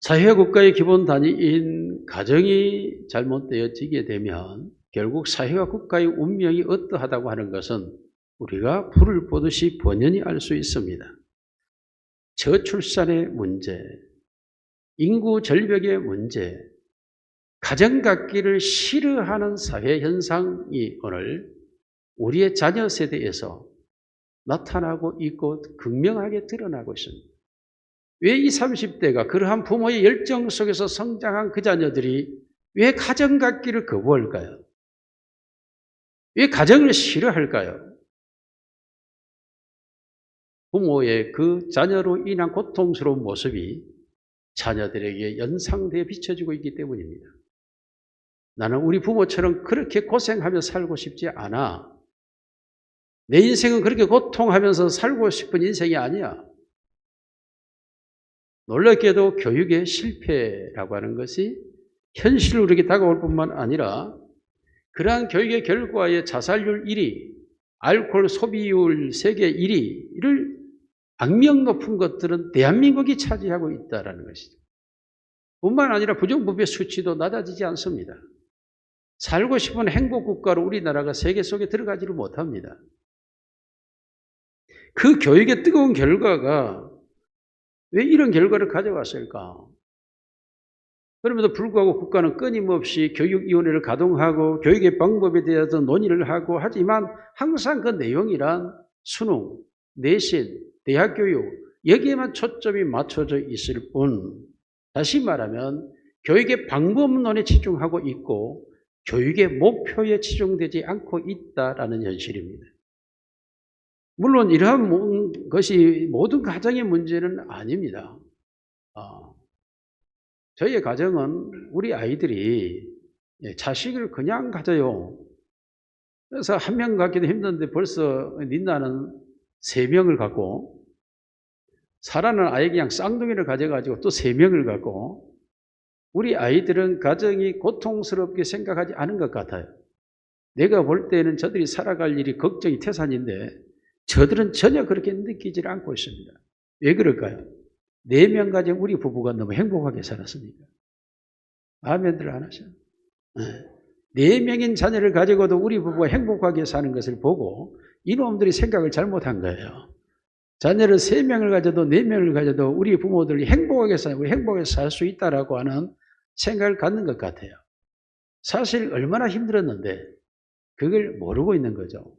사회와 국가의 기본 단위인 가정이 잘못되어지게 되면 결국 사회와 국가의 운명이 어떠하다고 하는 것은 우리가 불을 보듯이 번연히 알 수 있습니다. 저출산의 문제, 인구 절벽의 문제, 가정 갖기를 싫어하는 사회 현상이 오늘 우리의 자녀 세대에서 나타나고 있고 극명하게 드러나고 있습니다. 왜 20, 30대가 그러한 부모의 열정 속에서 성장한 그 자녀들이 왜 가정 갖기를 거부할까요? 왜 가정을 싫어할까요? 부모의 그 자녀로 인한 고통스러운 모습이 자녀들에게 연상되어 비춰지고 있기 때문입니다. 나는 우리 부모처럼 그렇게 고생하며 살고 싶지 않아. 내 인생은 그렇게 고통하면서 살고 싶은 인생이 아니야. 놀랍게도 교육의 실패라고 하는 것이 현실로 우리에게 다가올 뿐만 아니라 그러한 교육의 결과에 자살률 1위, 알코올 소비율 세계 1위를 악명 높은 것들은 대한민국이 차지하고 있다는 것이죠. 뿐만 아니라 부정부패 수치도 낮아지지 않습니다. 살고 싶은 행복국가로 우리나라가 세계 속에 들어가지를 못합니다. 그 교육의 뜨거운 결과가 왜 이런 결과를 가져왔을까? 그럼에도 불구하고 국가는 끊임없이 교육위원회를 가동하고 교육의 방법에 대해서 논의를 하고 하지만 항상 그 내용이란 수능, 내신, 대학교육 여기에만 초점이 맞춰져 있을 뿐 다시 말하면 교육의 방법론에 집중하고 있고 교육의 목표에 집중되지 않고 있다라는 현실입니다. 물론 이러한 것이 모든 가정의 문제는 아닙니다. 저희의 가정은 우리 아이들이 자식을 그냥 가져요. 그래서 한 명 갖기도 힘든데 벌써 닌나는 3명을 갖고 사라는 아이 그냥 쌍둥이를 가져가지고 또 3명을 갖고 우리 아이들은 가정이 고통스럽게 생각하지 않은 것 같아요. 내가 볼 때는 저들이 살아갈 일이 걱정이 태산인데 저들은 전혀 그렇게 느끼지 않고 있습니다. 왜 그럴까요? 4명 가진 우리 부부가 너무 행복하게 살았습니다. 아멘들 안 하셔. 4명인 자녀를 가지고도 우리 부부가 행복하게 사는 것을 보고 이놈들이 생각을 잘못한 거예요. 자녀를 3명을 가져도 4명을 가져도 우리 부모들이 행복하게 살고 행복하게 살 수 있다라고 하는 생각을 갖는 것 같아요. 사실 얼마나 힘들었는데 그걸 모르고 있는 거죠.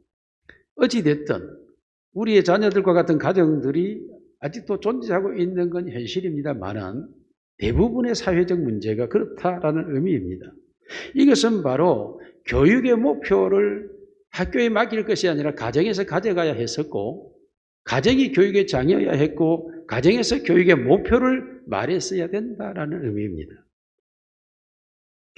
어찌됐든 우리의 자녀들과 같은 가정들이 아직도 존재하고 있는 건 현실입니다만은 대부분의 사회적 문제가 그렇다라는 의미입니다. 이것은 바로 교육의 목표를 학교에 맡길 것이 아니라 가정에서 가져가야 했었고 가정이 교육의 장이어야 했고 가정에서 교육의 목표를 말했어야 된다라는 의미입니다.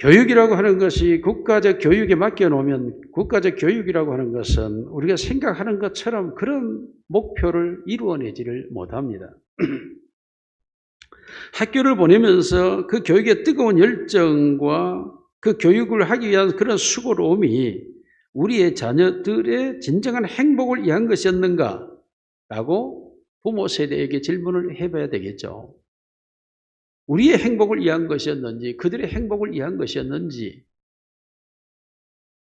교육이라고 하는 것이 국가적 교육에 맡겨놓으면 국가적 교육이라고 하는 것은 우리가 생각하는 것처럼 그런 목표를 이루어내지를 못합니다. 학교를 보내면서 그 교육의 뜨거운 열정과 그 교육을 하기 위한 그런 수고로움이 우리의 자녀들의 진정한 행복을 위한 것이었는가? 라고 부모 세대에게 질문을 해봐야 되겠죠. 우리의 행복을 위한 것이었는지 그들의 행복을 위한 것이었는지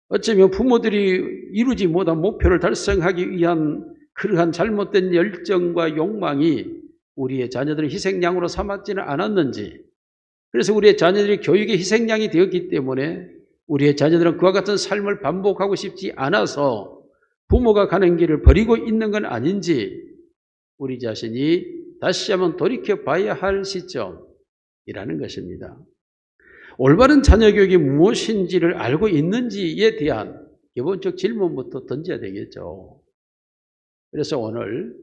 어쩌면 부모들이 이루지 못한 목표를 달성하기 위한 그러한 잘못된 열정과 욕망이 우리의 자녀들을 희생양으로 삼았지는 않았는지 그래서 우리의 자녀들이 교육의 희생양이 되었기 때문에 우리의 자녀들은 그와 같은 삶을 반복하고 싶지 않아서 부모가 가는 길을 버리고 있는 건 아닌지 우리 자신이 다시 한번 돌이켜봐야 할 시점이라는 것입니다. 올바른 자녀 교육이 무엇인지를 알고 있는지에 대한 기본적 질문부터 던져야 되겠죠. 그래서 오늘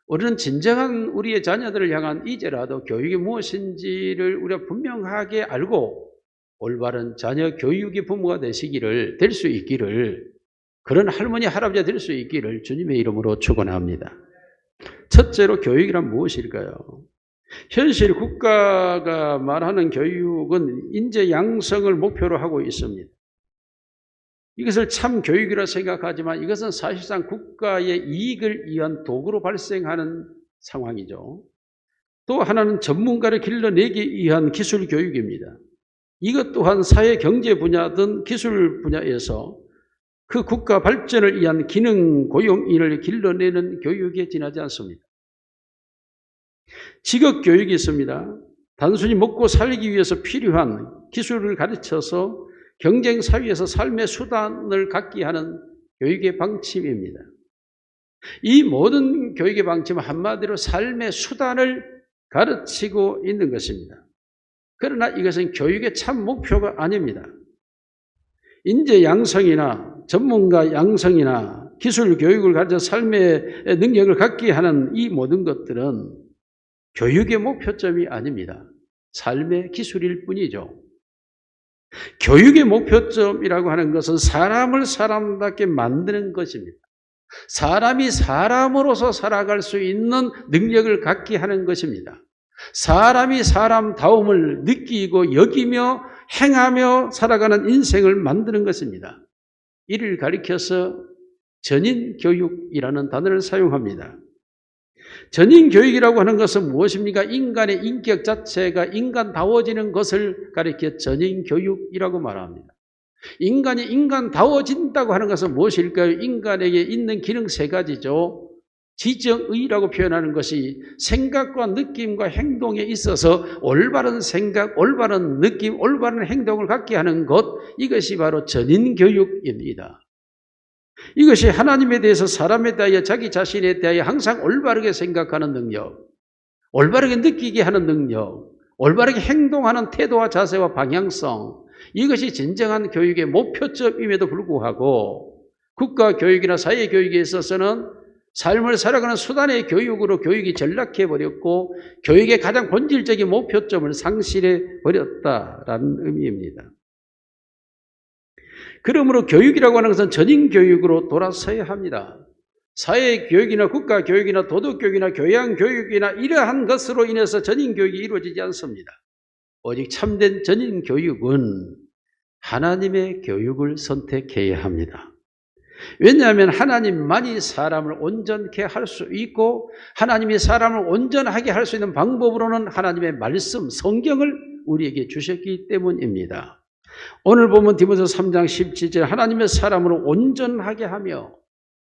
우리는 진정한 우리의 자녀들을 향한 이제라도 교육이 무엇인지를 우리가 분명하게 알고 올바른 자녀 교육의 부모가 될 수 있기를 그런 할머니 할아버지가 될 수 있기를 주님의 이름으로 축원합니다. 첫째로 교육이란 무엇일까요? 현실 국가가 말하는 교육은 인재 양성을 목표로 하고 있습니다. 이것을 참 교육이라 생각하지만 이것은 사실상 국가의 이익을 위한 도구로 발생하는 상황이죠. 또 하나는 전문가를 길러내기 위한 기술 교육입니다. 이것 또한 사회 경제 분야 등 기술 분야에서 그 국가 발전을 위한 기능 고용인을 길러내는 교육에 지나지 않습니다. 직업 교육이 있습니다. 단순히 먹고 살기 위해서 필요한 기술을 가르쳐서 경쟁 사회에서 삶의 수단을 갖게 하는 교육의 방침입니다. 이 모든 교육의 방침은 한마디로 삶의 수단을 가르치고 있는 것입니다. 그러나 이것은 교육의 참 목표가 아닙니다. 인재 양성이나 전문가 양성이나 기술 교육을 가르쳐 삶의 능력을 갖게 하는 이 모든 것들은 교육의 목표점이 아닙니다. 삶의 기술일 뿐이죠. 교육의 목표점이라고 하는 것은 사람을 사람답게 만드는 것입니다. 사람이 사람으로서 살아갈 수 있는 능력을 갖게 하는 것입니다. 사람이 사람다움을 느끼고 여기며 행하며 살아가는 인생을 만드는 것입니다. 이를 가리켜서 전인교육이라는 단어를 사용합니다. 전인교육이라고 하는 것은 무엇입니까? 인간의 인격 자체가 인간다워지는 것을 가리켜 전인교육이라고 말합니다. 인간이 인간다워진다고 하는 것은 무엇일까요? 인간에게 있는 기능 세 가지죠. 지정의라고 표현하는 것이 생각과 느낌과 행동에 있어서 올바른 생각, 올바른 느낌, 올바른 행동을 갖게 하는 것, 이것이 바로 전인교육입니다. 이것이 하나님에 대해서 사람에 대하여 자기 자신에 대하여 항상 올바르게 생각하는 능력, 올바르게 느끼게 하는 능력, 올바르게 행동하는 태도와 자세와 방향성, 이것이 진정한 교육의 목표점임에도 불구하고 국가교육이나 사회교육에 있어서는 삶을 살아가는 수단의 교육으로 교육이 전락해버렸고 교육의 가장 본질적인 목표점을 상실해버렸다라는 의미입니다. 그러므로 교육이라고 하는 것은 전인교육으로 돌아서야 합니다. 사회교육이나 국가교육이나 도덕교육이나 교양교육이나 이러한 것으로 인해서 전인교육이 이루어지지 않습니다. 오직 참된 전인교육은 하나님의 교육을 선택해야 합니다. 왜냐하면 하나님만이 사람을 온전케 할 수 있고 하나님이 사람을 온전하게 할 수 있는 방법으로는 하나님의 말씀, 성경을 우리에게 주셨기 때문입니다. 오늘 보면 디모데서 3장 17절 하나님의 사람을 온전하게 하며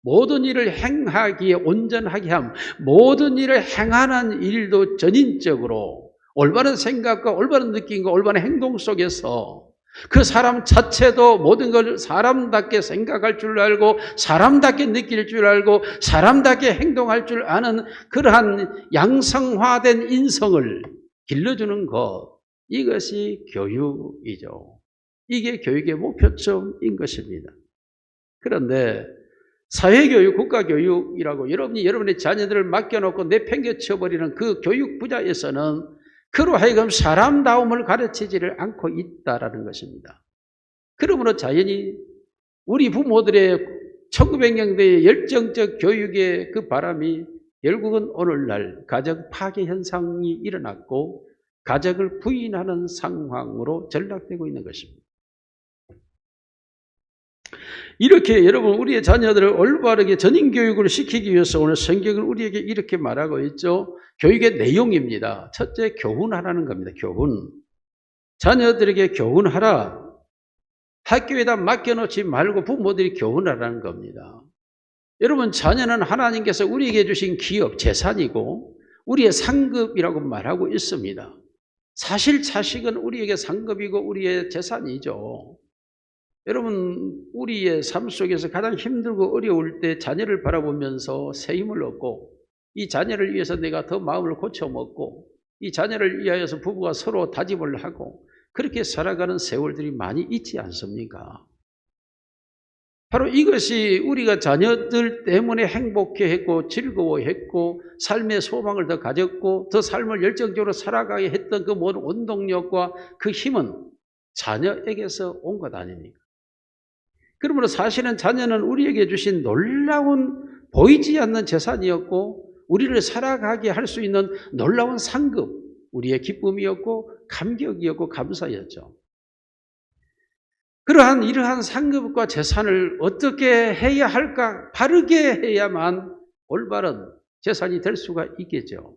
모든 일을 행하기에 온전하게 함, 모든 일을 행하는 일도 전인적으로 올바른 생각과 올바른 느낌과 올바른 행동 속에서 그 사람 자체도 모든 걸 사람답게 생각할 줄 알고 사람답게 느낄 줄 알고 사람답게 행동할 줄 아는 그러한 양성화된 인성을 길러주는 것, 이것이 교육이죠. 이게 교육의 목표점인 것입니다. 그런데 사회교육, 국가교육이라고 여러분이 여러분의 자녀들을 맡겨놓고 내팽개쳐버리는 그 교육 분야에서는 그로 하여금 사람다움을 가르치지를 않고 있다라는 것입니다. 그러므로 자연히 우리 부모들의 1900년대의 열정적 교육의 그 바람이 결국은 오늘날 가정 파괴 현상이 일어났고 가정을 부인하는 상황으로 전락되고 있는 것입니다. 이렇게 여러분 우리의 자녀들을 올바르게 전인교육을 시키기 위해서 오늘 성경은 우리에게 이렇게 말하고 있죠. 교육의 내용입니다. 첫째, 교훈하라는 겁니다. 교훈. 자녀들에게 교훈하라. 학교에다 맡겨놓지 말고 부모들이 교훈하라는 겁니다. 여러분, 자녀는 하나님께서 우리에게 주신 기업, 재산이고 우리의 상급이라고 말하고 있습니다. 사실 자식은 우리에게 상급이고 우리의 재산이죠. 여러분, 우리의 삶 속에서 가장 힘들고 어려울 때 자녀를 바라보면서 새 힘을 얻고 이 자녀를 위해서 내가 더 마음을 고쳐먹고 이 자녀를 위하여서 부부가 서로 다짐을 하고 그렇게 살아가는 세월들이 많이 있지 않습니까? 바로 이것이 우리가 자녀들 때문에 행복해했고 즐거워했고 삶의 소망을 더 가졌고 더 삶을 열정적으로 살아가게 했던 그 모든 원동력과 그 힘은 자녀에게서 온 것 아닙니까? 그러므로 사실은 자녀는 우리에게 주신 놀라운 보이지 않는 재산이었고 우리를 살아가게 할 수 있는 놀라운 상급, 우리의 기쁨이었고 감격이었고 감사였죠. 이러한 상급과 재산을 어떻게 해야 할까? 바르게 해야만 올바른 재산이 될 수가 있겠죠.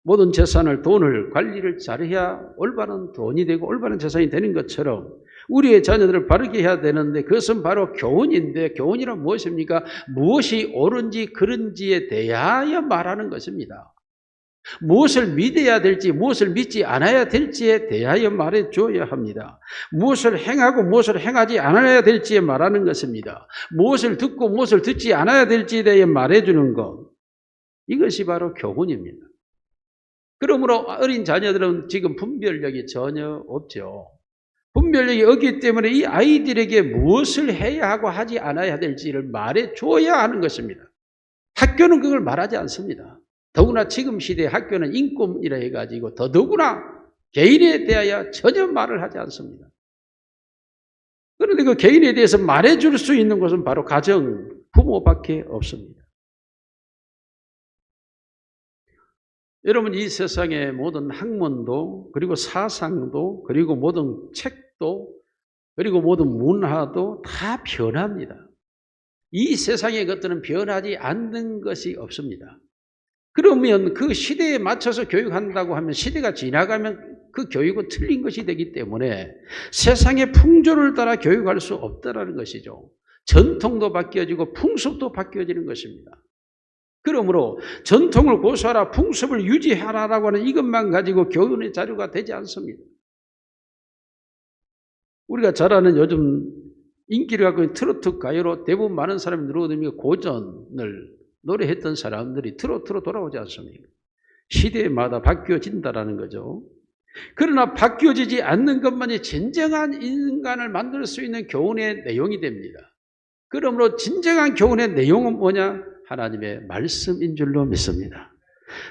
모든 재산을, 돈을 관리를 잘해야 올바른 돈이 되고 올바른 재산이 되는 것처럼 우리의 자녀들을 바르게 해야 되는데 그것은 바로 교훈인데, 교훈이란 무엇입니까? 무엇이 옳은지 그른지에 대하여 말하는 것입니다. 무엇을 믿어야 될지, 무엇을 믿지 않아야 될지에 대하여 말해 줘야 합니다. 무엇을 행하고 무엇을 행하지 않아야 될지에 말하는 것입니다. 무엇을 듣고 무엇을 듣지 않아야 될지에 대해 말해 주는 것. 이것이 바로 교훈입니다. 그러므로 어린 자녀들은 지금 분별력이 전혀 없죠. 분별력이 없기 때문에 이 아이들에게 무엇을 해야 하고 하지 않아야 될지를 말해 줘야 하는 것입니다. 학교는 그걸 말하지 않습니다. 더구나 지금 시대의 학교는 인권이라 해가지고 더더구나 개인에 대하여 전혀 말을 하지 않습니다. 그런데 그 개인에 대해서 말해줄 수 있는 것은 바로 가정, 부모밖에 없습니다. 여러분, 이 세상의 모든 학문도, 그리고 사상도, 그리고 모든 책도, 그리고 모든 문화도 다 변합니다. 이 세상의 것들은 변하지 않는 것이 없습니다. 그러면 그 시대에 맞춰서 교육한다고 하면 시대가 지나가면 그 교육은 틀린 것이 되기 때문에 세상의 풍조를 따라 교육할 수 없다는 것이죠. 전통도 바뀌어지고 풍습도 바뀌어지는 것입니다. 그러므로 전통을 고수하라, 풍습을 유지하라라고 하는 이것만 가지고 교훈의 자료가 되지 않습니다. 우리가 잘 아는 요즘 인기를 갖고 있는 트로트 가요로 대부분 많은 사람이 누르거든요. 고전을 노래했던 사람들이 트로트로 돌아오지 않습니까? 시대마다 바뀌어진다라는 거죠. 그러나 바뀌어지지 않는 것만이 진정한 인간을 만들 수 있는 교훈의 내용이 됩니다. 그러므로 진정한 교훈의 내용은 뭐냐? 하나님의 말씀인 줄로 믿습니다.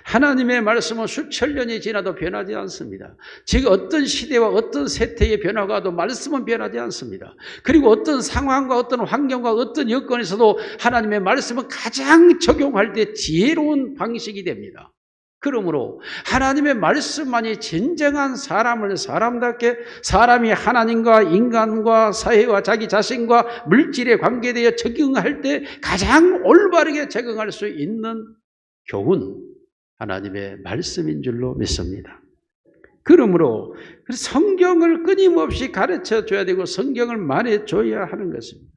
하나님의 말씀은 수천 년이 지나도 변하지 않습니다. 지금 어떤 시대와 어떤 세태의 변화가 와도 말씀은 변하지 않습니다. 그리고 어떤 상황과 어떤 환경과 어떤 여건에서도 하나님의 말씀은 가장 적용할 때 지혜로운 방식이 됩니다. 그러므로 하나님의 말씀만이 진정한 사람을 사람답게, 사람이 하나님과 인간과 사회와 자기 자신과 물질에 관계되어 적용할 때 가장 올바르게 적용할 수 있는 교훈, 하나님의 말씀인 줄로 믿습니다. 그러므로 성경을 끊임없이 가르쳐 줘야 되고 성경을 말해 줘야 하는 것입니다.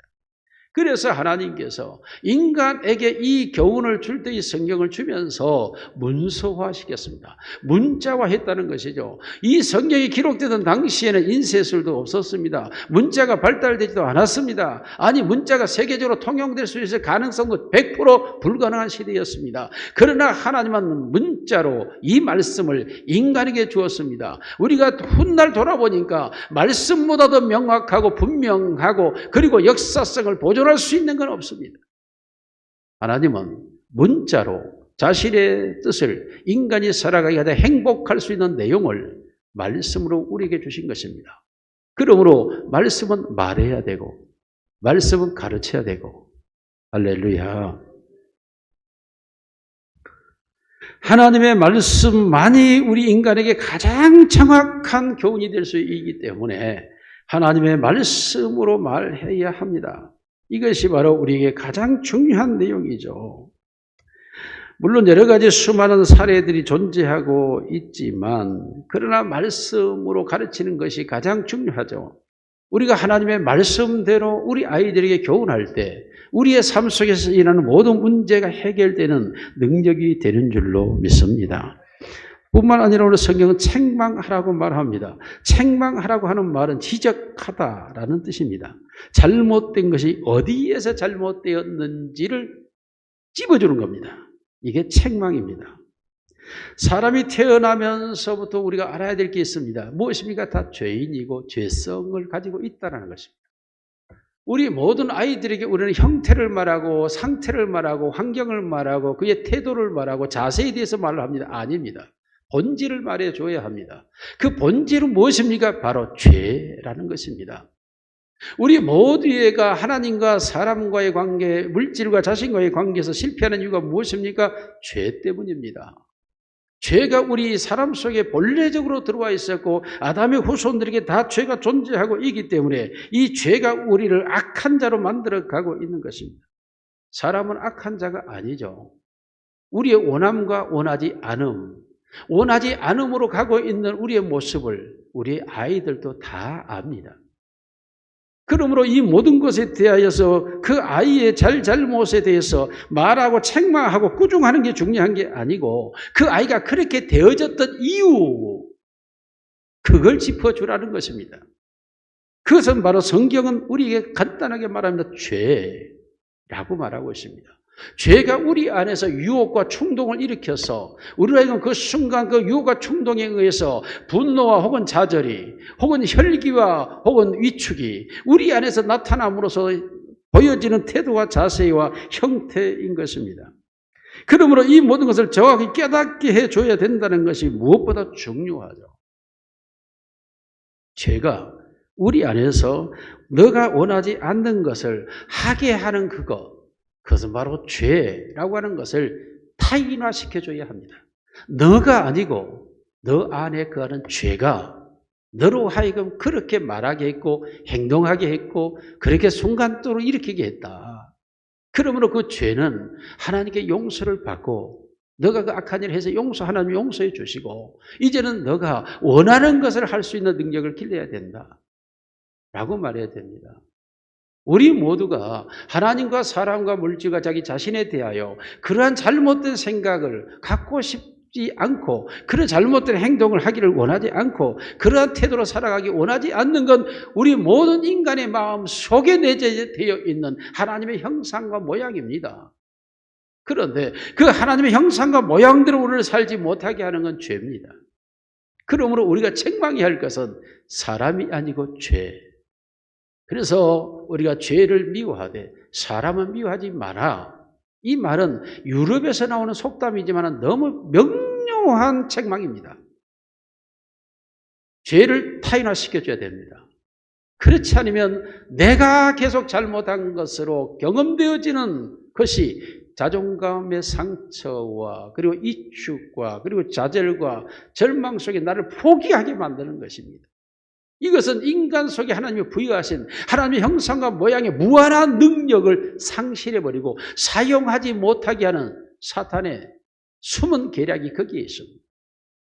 그래서 하나님께서 인간에게 이 교훈을 줄 때 이 성경을 주면서 문서화시켰습니다. 문자화했다는 것이죠. 이 성경이 기록되던 당시에는 인쇄술도 없었습니다. 문자가 발달되지도 않았습니다. 아니, 문자가 세계적으로 통용될 수 있을 가능성도 100% 불가능한 시대였습니다. 그러나 하나님은 문자로 이 말씀을 인간에게 주었습니다. 우리가 훗날 돌아보니까 말씀보다 더 명확하고 분명하고 그리고 역사성을 보존할 수 있는 건 없습니다. 하나님은 문자로 자신의 뜻을 인간이 살아가게 하되 행복할 수 있는 내용을 말씀으로 우리에게 주신 것입니다. 그러므로 말씀은 말해야 되고 말씀은 가르쳐야 되고, 할렐루야. 하나님의 말씀만이 우리 인간에게 가장 정확한 교훈이 될 수 있기 때문에 하나님의 말씀으로 말해야 합니다. 이것이 바로 우리에게 가장 중요한 내용이죠. 물론 여러 가지 수많은 사례들이 존재하고 있지만 그러나 말씀으로 가르치는 것이 가장 중요하죠. 우리가 하나님의 말씀대로 우리 아이들에게 교훈할 때 우리의 삶 속에서 일어나는 모든 문제가 해결되는 능력이 되는 줄로 믿습니다. 뿐만 아니라 오늘 성경은 책망하라고 말합니다. 책망하라고 하는 말은 지적하다라는 뜻입니다. 잘못된 것이 어디에서 잘못되었는지를 찝어주는 겁니다. 이게 책망입니다. 사람이 태어나면서부터 우리가 알아야 될 게 있습니다. 무엇입니까? 다 죄인이고 죄성을 가지고 있다는 것입니다. 우리 모든 아이들에게 우리는 형태를 말하고 상태를 말하고 환경을 말하고 그의 태도를 말하고 자세에 대해서 말을 합니다. 아닙니다. 본질을 말해줘야 합니다. 그 본질은 무엇입니까? 바로 죄라는 것입니다. 우리 모두가 하나님과 사람과의 관계, 물질과 자신과의 관계에서 실패하는 이유가 무엇입니까? 죄 때문입니다. 죄가 우리 사람 속에 본래적으로 들어와 있었고 아담의 후손들에게 다 죄가 존재하고 있기 때문에 이 죄가 우리를 악한 자로 만들어가고 있는 것입니다. 사람은 악한 자가 아니죠. 우리의 원함과 원하지 않음, 원하지 않음으로 가고 있는 우리의 모습을 우리 아이들도 다 압니다. 그러므로 이 모든 것에 대하여서 그 아이의 잘잘못에 대해서 말하고 책망하고 꾸중하는 게 중요한 게 아니고 그 아이가 그렇게 되어졌던 이유, 그걸 짚어주라는 것입니다. 그것은 바로 성경은 우리에게 간단하게 말합니다. 죄라고 말하고 있습니다. 죄가 우리 안에서 유혹과 충동을 일으켜서 우리가 그 순간 그 유혹과 충동에 의해서 분노와 혹은 좌절이 혹은 혈기와 혹은 위축이 우리 안에서 나타남으로써 보여지는 태도와 자세와 형태인 것입니다. 그러므로 이 모든 것을 정확히 깨닫게 해줘야 된다는 것이 무엇보다 중요하죠. 죄가 우리 안에서 너가 원하지 않는 것을 하게 하는 그것은 바로 죄라고 하는 것을 타인화시켜줘야 합니다. 너가 아니고 너 안에 거하는 죄가 너로 하여금 그렇게 말하게 했고 행동하게 했고 그렇게 순간적으로 일으키게 했다. 그러므로 그 죄는 하나님께 용서를 받고 너가 그 악한 일을 해서 하나님 용서해 주시고 이제는 너가 원하는 것을 할 수 있는 능력을 길러야 된다. 라고 말해야 됩니다. 우리 모두가 하나님과 사람과 물질과 자기 자신에 대하여 그러한 잘못된 생각을 갖고 싶지 않고 그런 잘못된 행동을 하기를 원하지 않고 그러한 태도로 살아가기 원하지 않는 건 우리 모든 인간의 마음 속에 내재되어 있는 하나님의 형상과 모양입니다. 그런데 그 하나님의 형상과 모양대로 우리를 살지 못하게 하는 건 죄입니다. 그러므로 우리가 책망해야 할 것은 사람이 아니고 죄. 그래서 우리가 죄를 미워하되 사람은 미워하지 마라. 이 말은 유럽에서 나오는 속담이지만 너무 명료한 책망입니다. 죄를 타인화시켜줘야 됩니다. 그렇지 않으면 내가 계속 잘못한 것으로 경험되어지는 것이 자존감의 상처와 그리고 이축과 그리고 좌절과 절망 속에 나를 포기하게 만드는 것입니다. 이것은 인간 속에 하나님이 부여하신 하나님의 형상과 모양의 무한한 능력을 상실해버리고 사용하지 못하게 하는 사탄의 숨은 계략이 거기에 있습니다.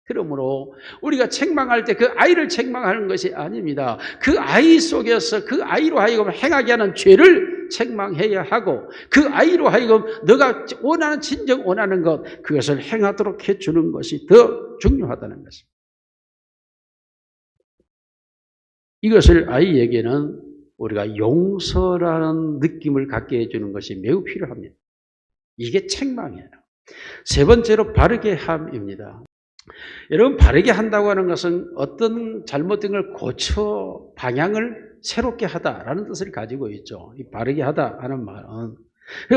그러므로 우리가 책망할 때 그 아이를 책망하는 것이 아닙니다. 그 아이 속에서 그 아이로 하여금 행하게 하는 죄를 책망해야 하고 그 아이로 하여금 너가 진정 원하는 것 그것을 행하도록 해주는 것이 더 중요하다는 것입니다. 이것을 아이에게는 우리가 용서라는 느낌을 갖게 해주는 것이 매우 필요합니다. 이게 책망이에요. 세 번째로 바르게 함입니다. 여러분, 바르게 한다고 하는 것은 어떤 잘못된 걸 고쳐 방향을 새롭게 하다라는 뜻을 가지고 있죠. 이 바르게 하다 하는 말은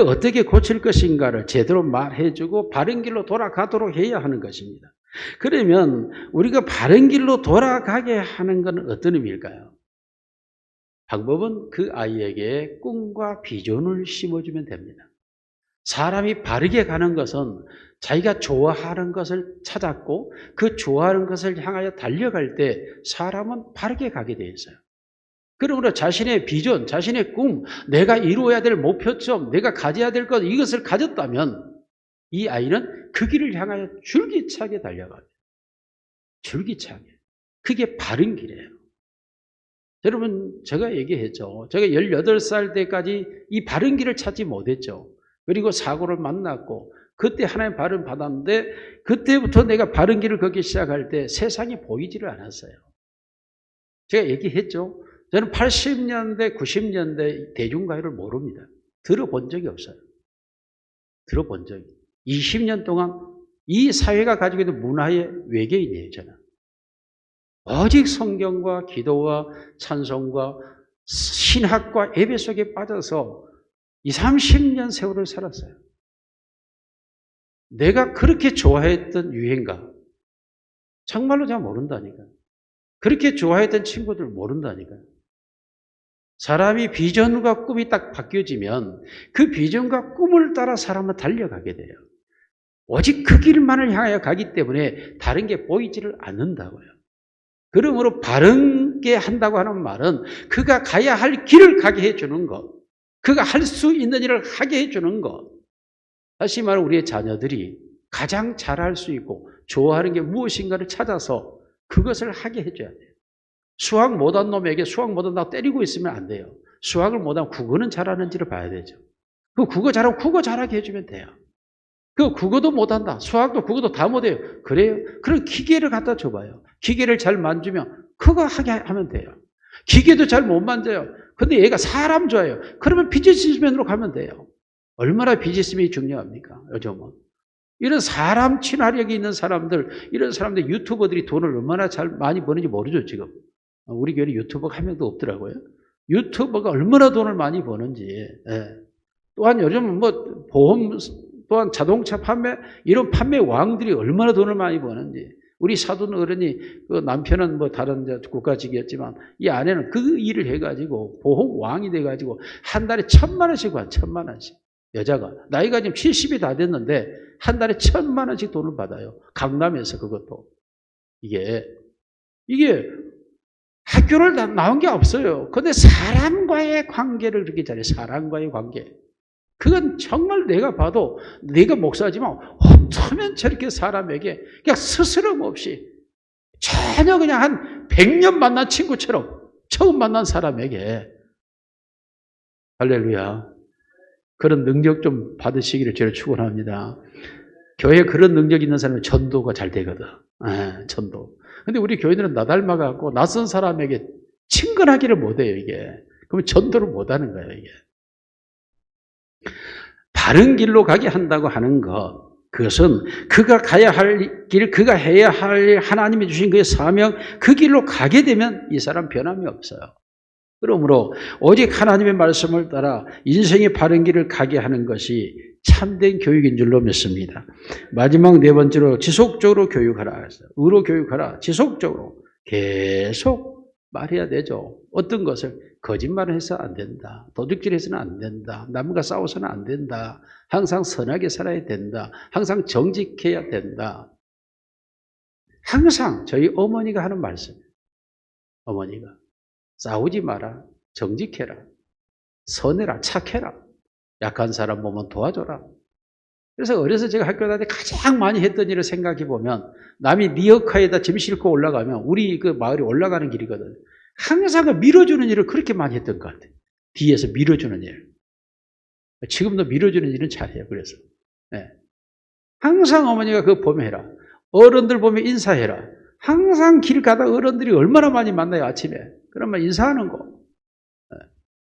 어떻게 고칠 것인가를 제대로 말해주고 바른 길로 돌아가도록 해야 하는 것입니다. 그러면 우리가 바른 길로 돌아가게 하는 건 어떤 의미일까요? 방법은 그 아이에게 꿈과 비전을 심어주면 됩니다. 사람이 바르게 가는 것은 자기가 좋아하는 것을 찾았고 그 좋아하는 것을 향하여 달려갈 때 사람은 바르게 가게 돼 있어요. 그러므로 자신의 비전, 자신의 꿈, 내가 이루어야 될 목표점, 내가 가져야 될 것 이것을 가졌다면 이 아이는 그 길을 향하여 줄기차게 달려가요. 줄기차게. 그게 바른 길이에요. 여러분, 제가 얘기했죠. 제가 18살 때까지 이 바른 길을 찾지 못했죠. 그리고 사고를 만났고 그때 하나님 바른 받았는데 그때부터 내가 바른 길을 걷기 시작할 때 세상이 보이지를 않았어요. 제가 얘기했죠. 저는 80년대, 90년대 대중가요를 모릅니다. 들어본 적이 없어요. 들어본 적이. 20년 동안 이 사회가 가지고 있는 문화의 외계인이에요, 저는. 오직 성경과 기도와 찬송과 신학과 예배 속에 빠져서 20, 30년 세월을 살았어요. 내가 그렇게 좋아했던 유행가, 정말로 잘 모른다니까요. 그렇게 좋아했던 친구들 모른다니까요. 사람이 비전과 꿈이 딱 바뀌어지면 그 비전과 꿈을 따라 사람은 달려가게 돼요. 오직 그 길만을 향하여 가기 때문에 다른 게 보이지를 않는다고요. 그러므로 바르게 한다고 하는 말은 그가 가야 할 길을 가게 해주는 것, 그가 할 수 있는 일을 하게 해주는 것. 다시 말해 우리의 자녀들이 가장 잘할 수 있고 좋아하는 게 무엇인가를 찾아서 그것을 하게 해줘야 돼요. 수학 못한 놈에게 수학 못한다고 때리고 있으면 안 돼요. 수학을 못하면 국어는 잘하는지를 봐야 되죠. 그 국어 잘하면 국어 잘하게 해주면 돼요. 그 국어도 못한다. 수학도 국어도 다 못해요. 그래요? 그럼 기계를 갖다 줘봐요. 기계를 잘 만지면 그거 하게 하면 돼요. 기계도 잘 못 만져요. 근데 얘가 사람 좋아해요. 그러면 비즈니스맨으로 가면 돼요. 얼마나 비즈니스맨이 중요합니까? 요즘은. 이런 사람 친화력이 있는 사람들, 이런 사람들 유튜버들이 돈을 얼마나 잘 많이 버는지 모르죠, 지금. 우리 교회는 유튜버가 한 명도 없더라고요. 유튜버가 얼마나 돈을 많이 버는지. 예. 또한 요즘 뭐 보험, 또한 자동차 판매, 이런 판매 왕들이 얼마나 돈을 많이 버는지. 우리 사돈 어른이 그 남편은 뭐 다른 국가직이었지만 이 아내는 그 일을 해가지고 보험 왕이 돼가지고 한 달에 1,000만 원씩 봐, 1,000만 원씩. 여자가. 나이가 지금 70이 다 됐는데 한 달에 1,000만 원씩 돈을 받아요. 강남에서 그것도. 이게 학교를 나온 게 없어요. 근데 사람과의 관계를 그렇게 잘해요. 사람과의 관계. 그건 정말 내가 봐도 내가 목사지만 어쩌면 저렇게 사람에게 그냥 스스럼 없이 전혀 그냥 한 100년 만난 친구처럼 처음 만난 사람에게 할렐루야. 그런 능력 좀 받으시기를 저를 축원합니다. 교회에 그런 능력 있는 사람은 전도가 잘 되거든. 전도. 근데 우리 교인들은 나 닮아갖고 낯선 사람에게 친근하기를 못해요, 이게. 그러면 전도를 못하는 거예요, 이게. 바른 길로 가게 한다고 하는 것, 그것은 그가 가야 할 길, 그가 해야 할 하나님이 주신 그의 사명, 그 길로 가게 되면 이 사람 변함이 없어요. 그러므로 오직 하나님의 말씀을 따라 인생의 바른 길을 가게 하는 것이 참된 교육인 줄로 믿습니다. 마지막 네 번째로 지속적으로 교육하라. 의로 교육하라. 지속적으로 계속 말해야 되죠. 어떤 것을 거짓말을 해서 안 된다. 도둑질해서는 안 된다. 남과 싸워서는 안 된다. 항상 선하게 살아야 된다. 항상 정직해야 된다. 항상 저희 어머니가 하는 말씀이에요. 어머니가 싸우지 마라. 정직해라. 선해라. 착해라. 약한 사람 보면 도와줘라. 그래서 어려서 제가 학교 다닐 때 가장 많이 했던 일을 생각해 보면 남이 리어카에다 짐 싣고 올라가면 우리 그 마을이 올라가는 길이거든. 항상 그 밀어주는 일을 그렇게 많이 했던 것 같아요. 뒤에서 밀어주는 일. 지금도 밀어주는 일은 잘해요. 그래서. 네. 항상 어머니가 그거 보면 해라. 어른들 보면 인사해라. 항상 길 가다 어른들이 얼마나 많이 만나요, 아침에. 그러면 인사하는 거. 네.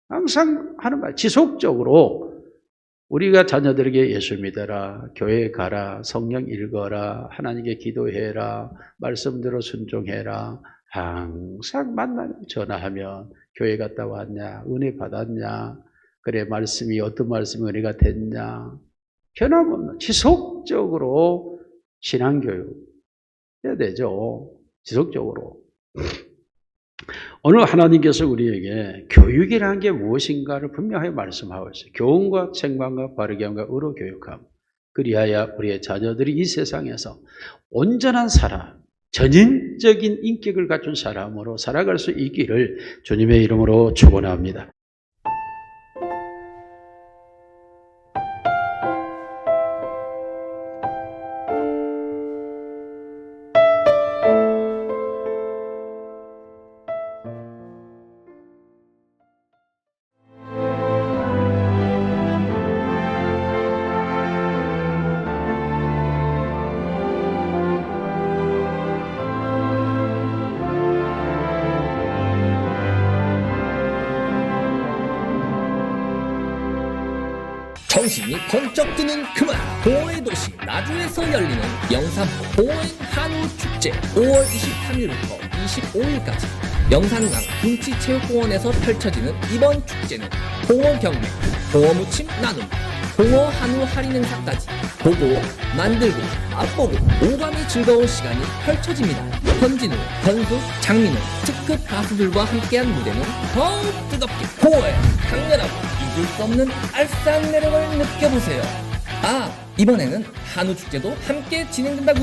항상 하는 말. 지속적으로 우리가 자녀들에게 예수 믿어라, 교회 가라, 성경 읽어라, 하나님께 기도해라, 말씀대로 순종해라. 항상 만나면 전화하면 교회 갔다 왔냐, 은혜 받았냐, 그래 말씀이 어떤 말씀이 은혜가 됐냐. 변함없는 지속적으로 신앙교육 해야 되죠. 지속적으로. 오늘 하나님께서 우리에게 교육이라는 게 무엇인가를 분명하게 말씀하고 있어요. 교훈과 책망과 바르게 함과 의로 교육함. 그리하여 우리의 자녀들이 이 세상에서 온전한 사람, 전인적인 인격을 갖춘 사람으로 살아갈 수 있기를 주님의 이름으로 축원합니다. 정신이 번쩍 드는 그만 동호회 도시 나주에서 열리는 영산포 동호인 한우축제 5월 23일부터 25일까지 영산강 둔치체육공원에서 펼쳐지는 이번 축제는 홍어 경매, 홍어 무침 나눔, 홍어 한우 할인 행사까지 보고 만들고 맛보고 오감이 즐거운 시간이 펼쳐집니다. 현진우, 현수, 장민우 특급 가수들과 함께한 무대는 더욱 뜨겁게 홍어에 강렬하고 잊을 수 없는 알싸한 매력을 느껴보세요. 아, 이번에는 한우 축제도 함께 진행된다고.